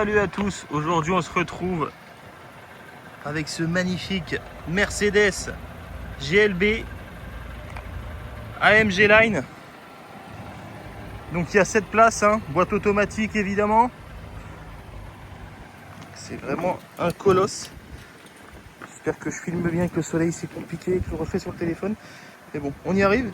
Salut à tous, aujourd'hui on se retrouve avec ce magnifique Mercedes GLB AMG Line. Donc il y a 7 places, hein, boîte automatique évidemment. C'est vraiment un colosse. J'espère que je filme bien avec le soleil, c'est compliqué, que je le refais sur le téléphone. Mais bon, on y arrive.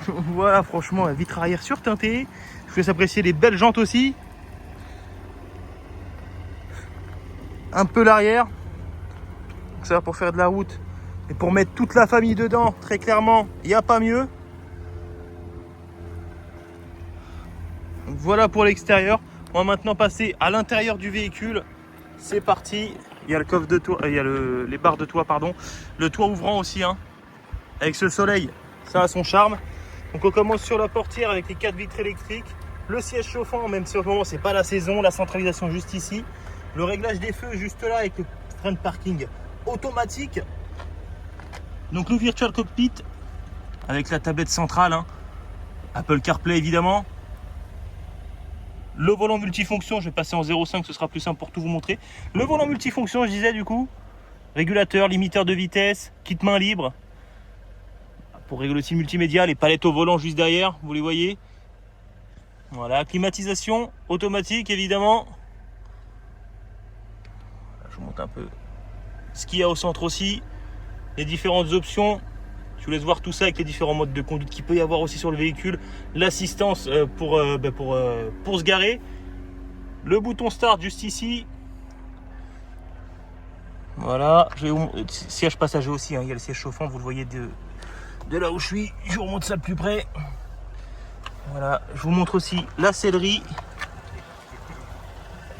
Voilà, franchement, la vitre arrière surteintée. Je vous laisse apprécier les belles jantes aussi. Un peu l'arrière, ça va pour faire de la route et pour mettre toute la famille dedans, très clairement, il n'y a pas mieux. Donc voilà pour l'extérieur. On va maintenant passer à l'intérieur du véhicule. C'est parti. Il y a le coffre de toit, il y a les barres de toit, pardon, le toit ouvrant aussi, hein. Avec ce soleil, ça a son charme. Donc on commence sur la portière avec les 4 vitres électriques, le siège chauffant, même si en ce moment c'est pas la saison, la centralisation juste ici. Le réglage des feux juste là avec le frein de parking automatique. Donc le virtual cockpit avec la tablette centrale, hein. Apple CarPlay évidemment. Le volant multifonction, je vais passer en 0,5, ce sera plus simple pour tout vous montrer. Le volant multifonction, je disais du coup, régulateur, limiteur de vitesse, kit main libre. Pour régler aussi le multimédia, les palettes au volant juste derrière, vous les voyez. Voilà, climatisation automatique évidemment. Je vous montre un peu ce qu'il y a au centre aussi, les différentes options. Je vous laisse voir tout ça avec les différents modes de conduite qu'il peut y avoir aussi sur le véhicule. L'assistance pour se garer. Le bouton start juste ici. Voilà, siège passager aussi, hein. Il y a le siège chauffant, vous le voyez de là où je suis. Je vous remonte ça de plus près. Voilà, je vous montre aussi la sellerie.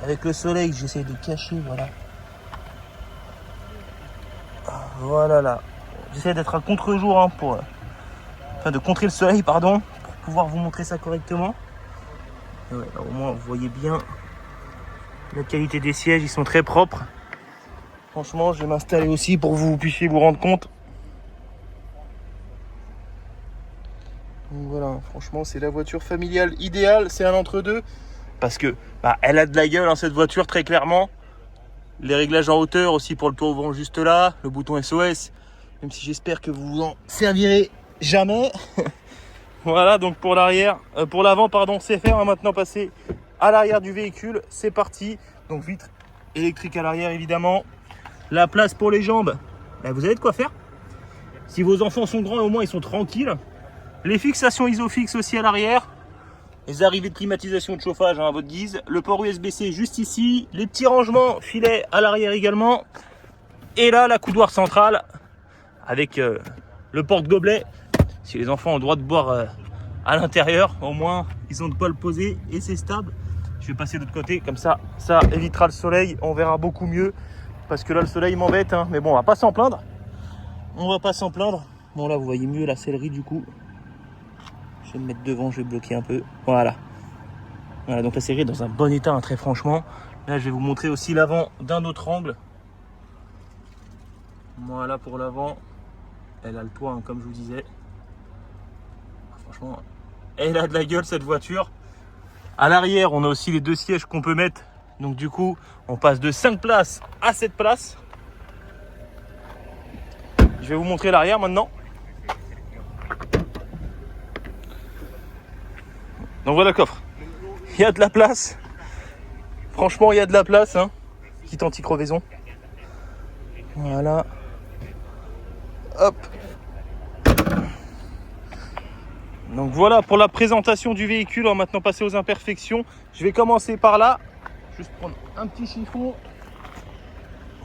Avec le soleil, j'essaie de cacher, voilà. Voilà là, j'essaie d'être à contre-jour, hein, de contrer le soleil, pardon, pour pouvoir vous montrer ça correctement. Et ouais, là, au moins vous voyez bien la qualité des sièges, ils sont très propres. Franchement, je vais m'installer aussi pour que vous puissiez vous rendre compte. Donc voilà, franchement, c'est la voiture familiale idéale, c'est un entre-deux. Parce que elle a de la gueule, hein, cette voiture, très clairement. Les réglages en hauteur aussi pour le toit ouvrant juste là, le bouton SOS, même si j'espère que vous vous en servirez jamais. Voilà, donc pour l'arrière, pour l'avant, pardon, c'est fait. On va maintenant passer à l'arrière du véhicule. C'est parti. Donc vitre électrique à l'arrière évidemment. La place pour les jambes, vous avez de quoi faire. Si vos enfants sont grands, au moins ils sont tranquilles. Les fixations Isofix aussi à l'arrière. Les arrivées de climatisation de chauffage, hein, à votre guise. Le port USB-C juste ici. Les petits rangements filets à l'arrière également. Et là, la coudoir centrale avec le porte-gobelet. Si les enfants ont le droit de boire à l'intérieur, au moins ils ont de quoi le poser et c'est stable. Je vais passer de l'autre côté, comme ça évitera le soleil. On verra beaucoup mieux. Parce que là, le soleil m'embête, hein. Mais bon, on va pas s'en plaindre. On va pas s'en plaindre. Bon, là, vous voyez mieux la sellerie du coup. Je vais me mettre devant, je vais bloquer un peu. Voilà. Voilà, donc la série est dans un bon état, hein, très franchement. Là, je vais vous montrer aussi l'avant d'un autre angle. Voilà pour l'avant. Elle a le toit, hein, comme je vous disais. Franchement, elle a de la gueule cette voiture. À l'arrière, on a aussi les 2 sièges qu'on peut mettre. Donc du coup, on passe de 5 places à 7 places. Je vais vous montrer l'arrière maintenant. Donc voilà le coffre. Il y a de la place. Franchement, il y a de la place, hein. Kit anti-crevaison. Voilà. Hop. Donc voilà pour la présentation du véhicule. On va maintenant passer aux imperfections. Je vais commencer par là. Juste prendre un petit chiffon.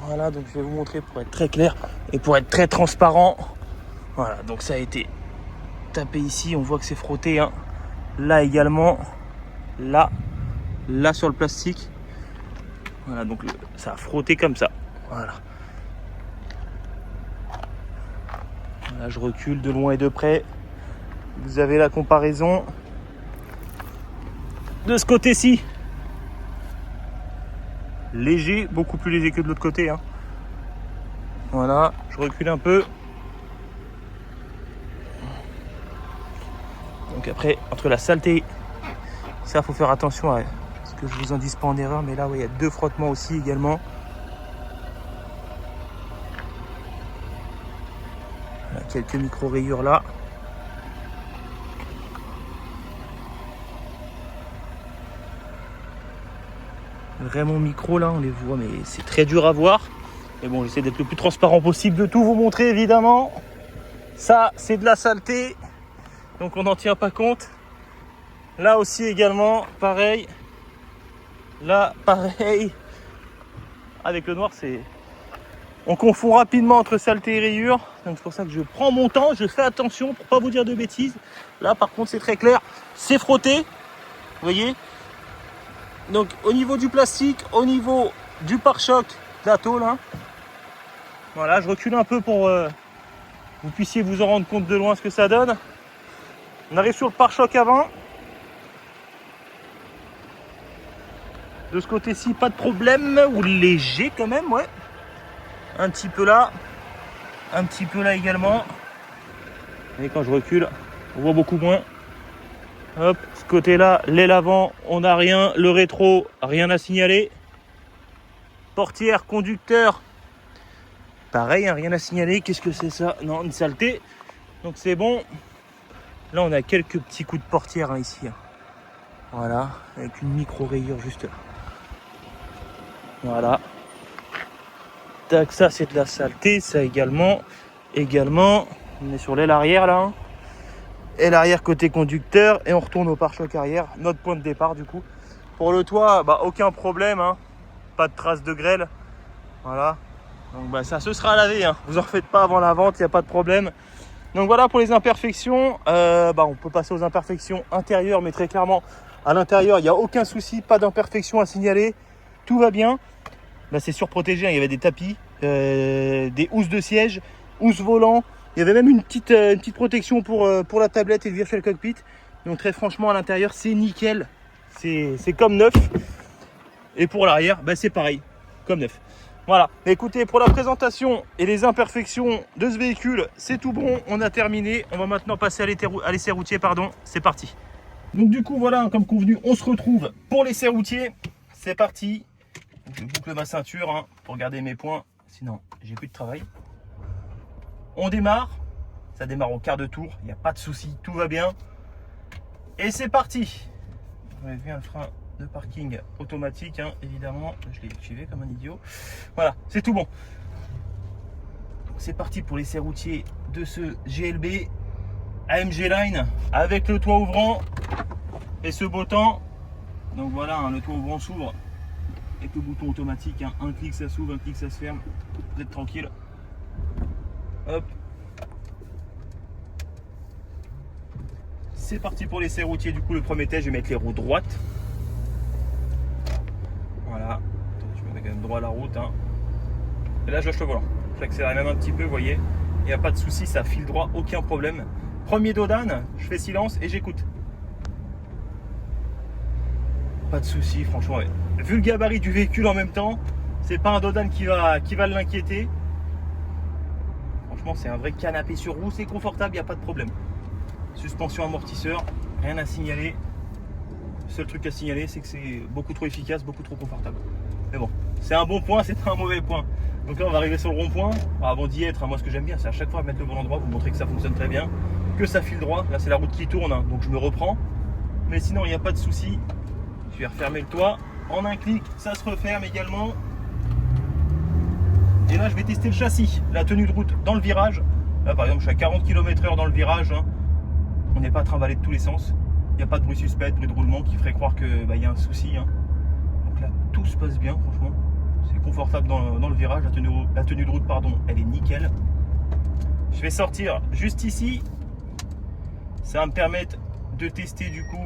Voilà, donc je vais vous montrer pour être très clair et pour être très transparent. Voilà, donc ça a été tapé ici. On voit que c'est frotté, hein. Là également. Là sur le plastique. Voilà, donc ça a frotté comme ça. Voilà. Voilà, je recule de loin et de près. Vous avez la comparaison. De ce côté-ci, léger, beaucoup plus léger que de l'autre côté, hein. Voilà, je recule un peu. Donc après, entre la saleté, ça faut faire attention à que je vous en dise pas en erreur, mais là, ouais, il y a 2 frottements aussi également. Voilà, quelques micro-rayures là. Vraiment micro là, on les voit, mais c'est très dur à voir. Mais bon, j'essaie d'être le plus transparent possible, de tout vous montrer évidemment. Ça, c'est de la saleté, donc on n'en tient pas compte. Là aussi également, pareil. Là, pareil. Avec le noir, c'est... On confond rapidement entre saleté et rayures. Donc c'est pour ça que je prends mon temps, je fais attention pour pas vous dire de bêtises. Là, par contre, c'est très clair. C'est frotté, vous voyez. Donc au niveau du plastique, au niveau du pare-choc, de la tôle, hein. Voilà, je recule un peu pour que vous puissiez vous en rendre compte de loin ce que ça donne. On arrive sur le pare-choc avant. De ce côté-ci, pas de problème, ou léger quand même, ouais. Un petit peu là également. Et quand je recule, on voit beaucoup moins. Hop, ce côté-là, l'aile avant, on n'a rien. Le rétro, rien à signaler. Portière, conducteur, pareil, hein, rien à signaler. Qu'est-ce que c'est ça? Non, une saleté. Donc c'est bon. Là, on a quelques petits coups de portière hein, ici. Hein. Voilà, avec une micro-rayure juste là. Voilà. Tac, ça c'est de la saleté, ça également. On est sur l'aile arrière là. Hein. Aile arrière côté conducteur et on retourne au pare-choc arrière. Notre point de départ du coup. Pour le toit, bah, aucun problème. Hein. Pas de traces de grêle. Voilà. Donc bah, ça se sera lavé. Hein. Vous en faites pas avant la vente, il n'y a pas de problème. Donc voilà pour les imperfections. On peut passer aux imperfections intérieures, mais très clairement, à l'intérieur, il n'y a aucun souci, pas d'imperfection à signaler. Tout va bien. Là, c'est surprotégé. Hein. Il y avait des tapis, des housses de siège, housses volant. Il y avait même une petite protection pour la tablette et le virtual cockpit. Donc très franchement, à l'intérieur, c'est nickel. C'est comme neuf. Et pour l'arrière, bah, c'est pareil, comme neuf. Voilà, écoutez, pour la présentation et les imperfections de ce véhicule, c'est tout bon, on a terminé. On va maintenant passer à l'essai routier, pardon, c'est parti. Donc du coup, voilà, comme convenu, on se retrouve pour l'essai routier. C'est parti. Donc, je boucle ma ceinture hein, pour garder mes points, sinon j'ai plus de travail. On démarre, ça démarre au quart de tour, il n'y a pas de souci, tout va bien. Et c'est parti. Vous avez vu un frein de parking automatique, hein, évidemment, je l'ai activé comme un idiot. Voilà, c'est tout bon. C'est parti pour l'essai routier de ce GLB AMG Line avec le toit ouvrant et ce beau temps. Donc voilà, hein, le toit ouvrant s'ouvre avec le bouton automatique. Hein, un clic ça s'ouvre, un clic ça se ferme. Vous êtes tranquille. Hop. C'est parti pour l'essai routier. Du coup, le premier test, je vais mettre les roues droites. Voilà. Je mets quand même droit à la route. Hein. Et là, je lâche le volant. J'accélère même un petit peu, vous voyez. Il n'y a pas de souci, ça file droit, aucun problème. Premier dos d'âne, je fais silence et j'écoute. Pas de souci, franchement. Ouais. Vu le gabarit du véhicule en même temps, c'est pas un dos d'âne qui va l'inquiéter. Franchement, c'est un vrai canapé sur roue, c'est confortable, il n'y a pas de problème. Suspension amortisseur, rien à signaler. Le seul truc à signaler, c'est que c'est beaucoup trop efficace, beaucoup trop confortable. Mais bon, c'est un bon point, c'est pas un mauvais point. Donc là, on va arriver sur le rond-point. Avant d'y être, moi, ce que j'aime bien, c'est à chaque fois mettre le bon endroit, vous montrer que ça fonctionne très bien, que ça file droit. Là, c'est la route qui tourne, hein, donc je me reprends. Mais sinon, il n'y a pas de souci. Je vais refermer le toit. En un clic, ça se referme également. Et là, je vais tester le châssis, la tenue de route dans le virage. Là, par exemple, je suis à 40 km/h dans le virage. Hein. On n'est pas trimballé de tous les sens. Il n'y a pas de bruit suspect, de bruit de roulement qui ferait croire qu'il y a un souci. Hein. Donc là, tout se passe bien, franchement. C'est confortable dans le virage. La tenue de route, pardon, elle est nickel. Je vais sortir juste ici. Ça va me permettre de tester du coup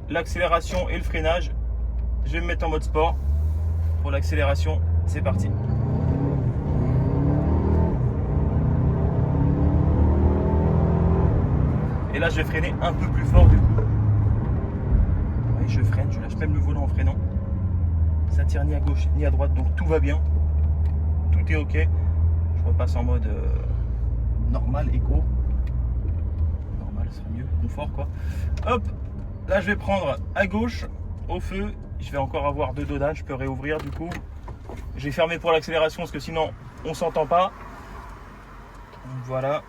l'accélération et le freinage. Je vais me mettre en mode sport. Pour l'accélération, c'est parti. Et là, je vais freiner un peu plus fort du coup. Oui, je freine, je lâche même le volant en freinant. Ça tire ni à gauche ni à droite, donc tout va bien. Tout est ok. Je repasse en mode normal, éco. Normal, ce sera mieux, confort quoi. Hop, Là, je vais prendre à gauche, au feu. Je vais encore avoir 2 dodanes, je peux réouvrir du coup. J'ai fermé pour l'accélération parce que sinon, on s'entend pas. Donc, voilà.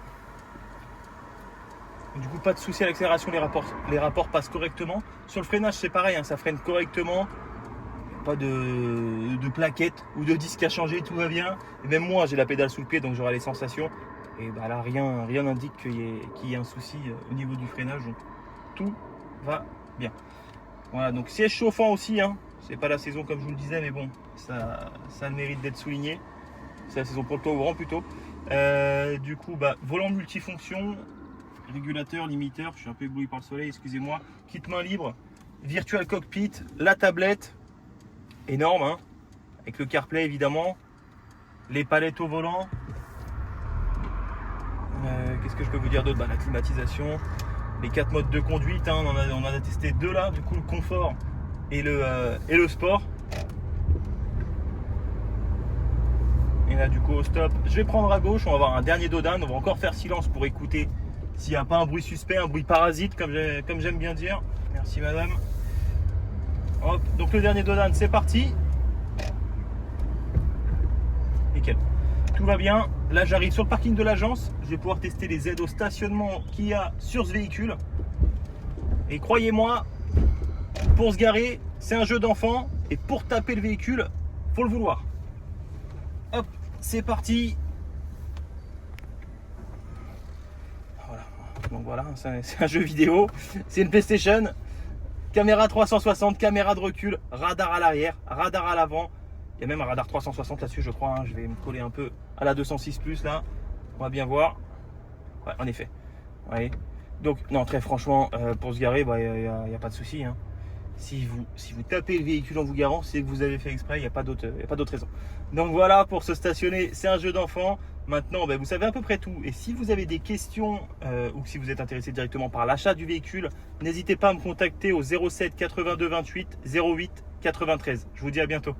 Du coup, pas de souci à l'accélération, les rapports passent correctement. Sur le freinage, c'est pareil, hein, ça freine correctement. Pas de plaquettes ou de disque à changer, tout va bien. Et même moi, j'ai la pédale sous le pied, donc j'aurai les sensations. Et bah là, rien n'indique qu'il y ait un souci au niveau du freinage. Donc tout va bien. Voilà, donc siège chauffant aussi. Hein. C'est pas la saison comme je vous le disais, mais bon, ça a le mérite d'être souligné. C'est la saison pour le toit ouvrant plutôt. Du coup, bah, volant multifonction, régulateur, limiteur. Je suis un peu ébloui par le soleil, excusez-moi. Kit main libre, virtual cockpit, la tablette. Énorme, hein, avec le CarPlay évidemment, les palettes au volant. Qu'est-ce que je peux vous dire d'autre? Bah, la climatisation, les 4 modes de conduite, hein, on en a testé 2 là, du coup le confort et le sport. Et là du coup au stop, je vais prendre à gauche, on va avoir un dernier dodane, on va encore faire silence pour écouter s'il n'y a pas un bruit suspect, un bruit parasite comme j'aime bien dire. Merci madame. Hop, donc le dernier dodane, c'est parti. Nickel. Tout va bien. Là, j'arrive sur le parking de l'agence. Je vais pouvoir tester les aides au stationnement qu'il y a sur ce véhicule. Et croyez-moi, pour se garer, c'est un jeu d'enfant. Et pour taper le véhicule, faut le vouloir. Hop, c'est parti. Voilà. Donc voilà, c'est un jeu vidéo. C'est une PlayStation. Caméra 360, caméra de recul, radar à l'arrière, radar à l'avant. Il y a même un radar 360 là-dessus, je crois. Hein. Je vais me coller un peu à la 206 plus là. On va bien voir. Ouais, en effet. Ouais. Donc, non, très franchement, pour se garer, bah, y a pas de souci. Hein. Si vous tapez le véhicule en vous garant, c'est que vous avez fait exprès. Il n'y a pas d'autre raison. Donc voilà, pour se stationner, c'est un jeu d'enfant. Maintenant, bah, vous savez à peu près tout. Et si vous avez des questions ou si vous êtes intéressé directement par l'achat du véhicule, n'hésitez pas à me contacter au 07 82 28 08 93. Je vous dis à bientôt.